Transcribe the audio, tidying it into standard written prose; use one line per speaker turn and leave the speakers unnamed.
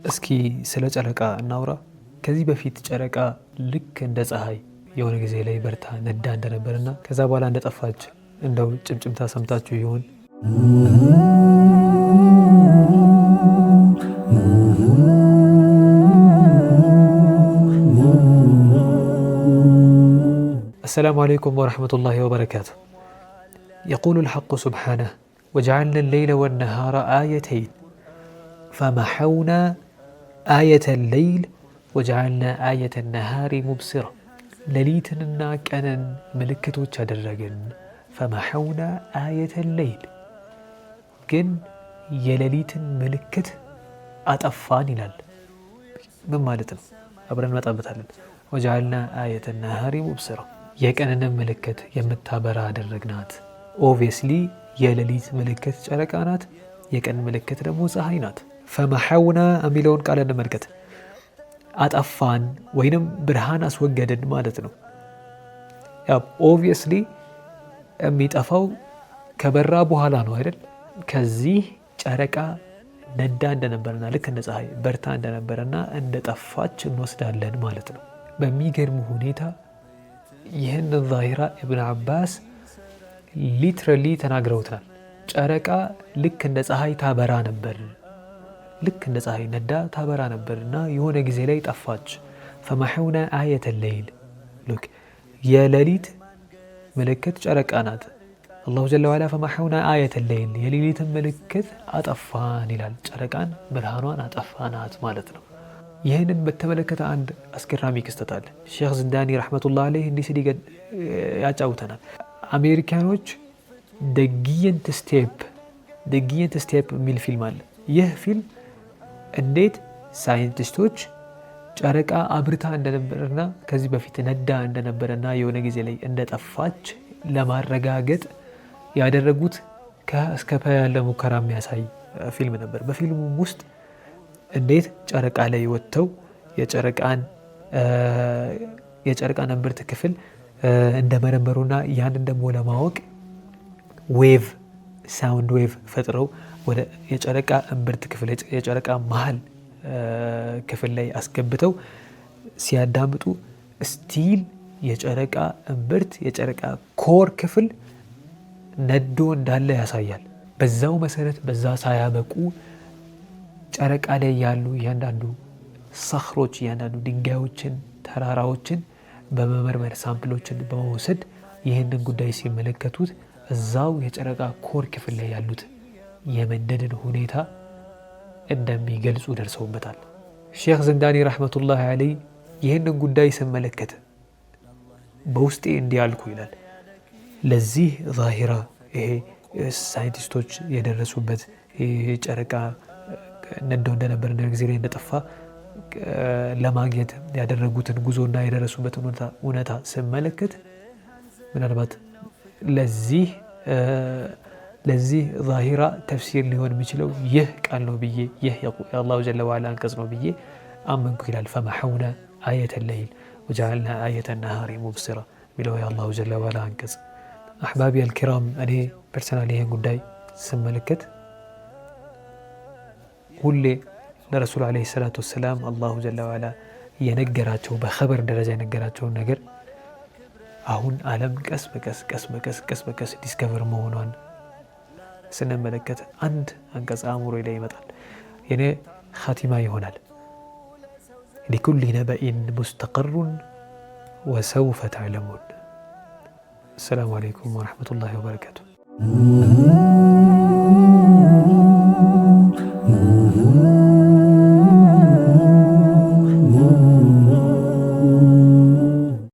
እስኪ ስለ ጨረቃ እናውራ። ከዚህ በፊት ጨረቃ ልክ እንደ ፀሐይ የሆነ ጊዜ ላይ በርታ ነዳ እንደነበርና ከዛ በኋላ እንደጠፋች እንደው ጭምጭምታ ሰምታችሁ ይሆን? السلام عليكم ورحمة الله وبركاته. يقول الحق سبحانه: وجعلنا الليل والنهار آيتين فمحونا آية الليل وجعلنا آية النهار مبصرة. لليتنا كان ملكته تشدرجن فمحونا آية الليل كن يلليت ملكت أطفاني لال من مالتنا أبرن ما تابتهالن وجعلنا آية النهار مبصرة የቀንን ምልክት የምታበራ አደረግናት። ኦብቪየስሊ የሌሊት ምልክት ጨረቃ ናት፣ የቀን ምልክት ደግሞ ፀሐይ ናት። ፈመሐውና የሚለውን ቃል እንመልከት። አጠፋን ወይንም ብርሃን አስወገድን ማለት ነው። ያው ኦብቪየስሊ የሚጠፋው ከበራ በኋላ ነው አይደል? ከዚህ ጨረቃ ነዳ እንደነበረና ልክ እንደ ፀሐይ በርታ እንደነበረና እንደጠፋች እንወስዳለን ማለት ነው። በሚገርም ሁኔታ ይህን ዛሂራ ኢብን አባስ ሊትራሊ ተናግረውታል። ጨረቃ ልክ እንደ ፀሐይ ታበራ ነበር፣ ልክ እንደ ፀሐይ ነዳ ታበራ ነበርና የሆነ ጊዜ ላይ ጠፋች። ፈመሐውና አየተ ሌይል ሉክ የሌሊት ምልክት ጨረቃ ናት። አላሁ ጀለ ወዐላ ፈመሐውና አየተ ሌይል የሌሊትን ምልክት አጠፋን ይላል። ጨረቃን ብርሃኗን አጠፋናት ማለት ነው። ይህንን በተመለከተ አንድ አስገራሚ ክስተት አለ። ሼክ ዝንዳኒ ረሕመቱላህ ዐለይህ እንዲህ ሲል ያጫውተናል። አሜሪካኖች ደ ጊየንት ስቴፕ የሚል ፊልም አለ። ይህ ፊልም እንዴት ሳይንቲስቶች ጨረቃ አብርታ እንደነበረና ከዚህ በፊት ነዳ እንደነበረና የሆነ ጊዜ ላይ እንደጠፋች ለማረጋገጥ ያደረጉት ከእስከ ፐ ያለ ሙከራ የሚያሳይ ፊልም ነበር። በፊልሙ ውስጥ እንዴት ጨረቃ ላይ ወጥተው የጨረቃን እምብርት ክፍል እንደመረመሩና ያንን ደግሞ ለማወቅ ሳውንድ ዌቭ ፈጥረው ወደ የጨረቃ እምብርት ክፍል የጨረቃ መሀል ክፍል ላይ አስገብተው ሲያዳምጡ ስቲል የጨረቃ እምብርት የጨረቃ ኮር ክፍል ነዶ እንዳለ ያሳያል። በዛው መሰረት በዛ ሳያበቁ ጨረቃ ላይ ያሉ እያንዳንዱ ሰኽሮች እያንዳንዱ ድንጋዮችን፣ ተራራዎችን በመመርመር ሳምፕሎችን በመውሰድ ይህንን ጉዳይ ሲመለከቱት እዛው የጨረቃ ኮር ክፍል ላይ ያሉት የመንደድን ሁኔታ እንደሚገልጹ ደርሰውበታል። ሼክ ዝንዳኒ ረሕመቱላህ ዐለይህ ይህንን ጉዳይ ስመለከት በውስጤ እንዲያልኩ ይላል። ለዚህ ዛሂራ ይሄ ሳይንቲስቶች የደረሱበት ጨረቃ ነደው እንደነበር ጊዜ ላይ እንደጠፋ ለማግኘት ያደረጉትን ጉዞና የደረሱበትን እውነታ ስመለከት ምናልባት ለዚህ ዛሂራ ተፍሲር ሊሆን የሚችለው ይህ ቃል ነው ብዬ ይህ የአላሁ ጀለ ወዐላ አንቀጽ ነው ብዬ አመንኩ ይላል። ፈመሐውና አየተ ሌይል ወጀዐልና አየተ ነሃሪ ሙብሲራ የሚለው የአላሁ ጀለ ወዐላ አንቀጽ። አሕባቢ አልኪራም እኔ ፐርሰናል ይህን ጉዳይ ስመለከት ሁሌ ለረሱል ዓለይሂ ሰላቱ ወሰላም አላሁ ጀለ ወዐላ የነገራቸው በኸበር ደረጃ የነገራቸውን ነገር አሁን ዓለም ቀስ በቀስ ዲስከቨር መሆኗን ስንመለከት አንድ አንቀጽ አእምሮ ላይ ይመጣል። የኔ ኻቲማ ይሆናል። ሊኩሊ ነበኢን ሙስተቀሩን ወሰውፈ ተዕለሙን። አሰላሙ ዓለይኩም ወረሕመቱላሂ ወበረካቱሁ።